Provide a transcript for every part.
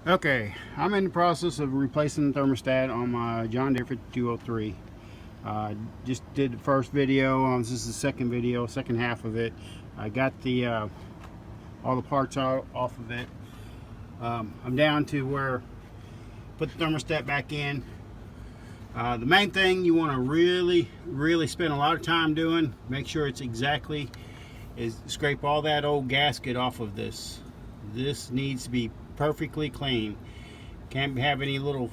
Okay, I'm in the process of replacing the thermostat on my John Deere 5203. Just did the first video. This is the second video, second half of it. I got the all the parts out off of it. I'm down to where put the thermostat back in. The main thing you want to really spend a lot of time doing, make sure it's exactly, is scrape all that old gasket off of this. This needs to be perfectly clean. Can't have any little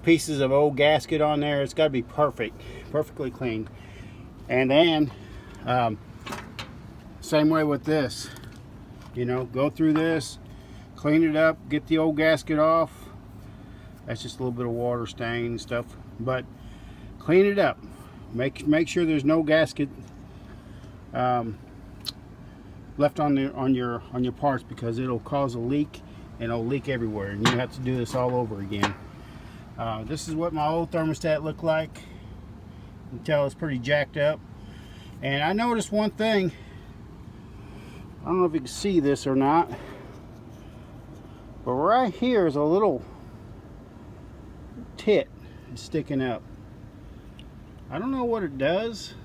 pieces of old gasket on there. It's got to be perfectly clean. And then same way with this, you know, go through this, clean it up, get the old gasket off. That's just a little bit of water stain and stuff, but clean it up. Make sure there's no gasket left on your parts, because it'll cause a leak and it'll leak everywhere, and you have to do this all over again. This is what my old thermostat looked like. You can tell it's pretty jacked up. And I noticed one thing. I don't know if you can see this or not, but right here is a little tit sticking up. I don't know what it does.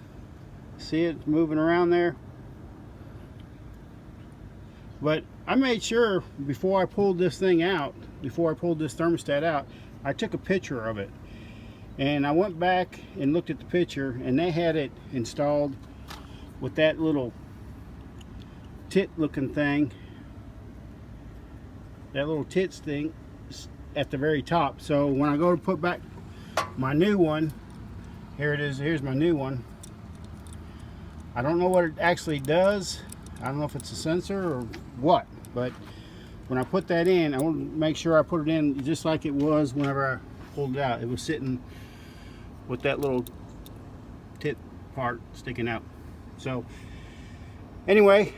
See it moving around there? But I made sure before I pulled this thing out, before I pulled this thermostat out, I took a picture of it. And I went back and looked at the picture, and they had it installed with that little tit looking thing, that little tits thing at the very top. So when I go to put back my new one, here it is, here's my new one. I don't know what it actually does. I don't know if it's a sensor or what, but when I put that in, I want to make sure I put it in just like it was whenever I pulled it out. It was sitting with that little tit part sticking out. So anyway,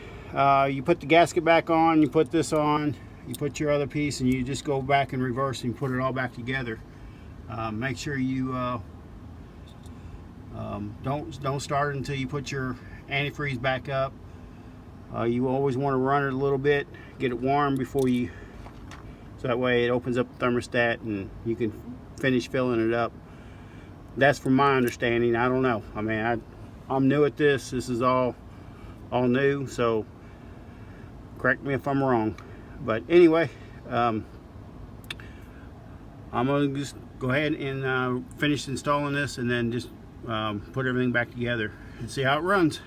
you put the gasket back on, you put this on, you put your other piece, and you just go back in reverse and put it all back together. Make sure you don't start until you put your antifreeze back up. You always want to run it a little bit, get it warm before you, so that way it opens up the thermostat and you can finish filling it up. That's from my understanding. I don't know. I mean, I'm new at this. This is all new, so correct me if I'm wrong. But anyway, I'm going to just go ahead and finish installing this, and then just put everything back together and see how it runs.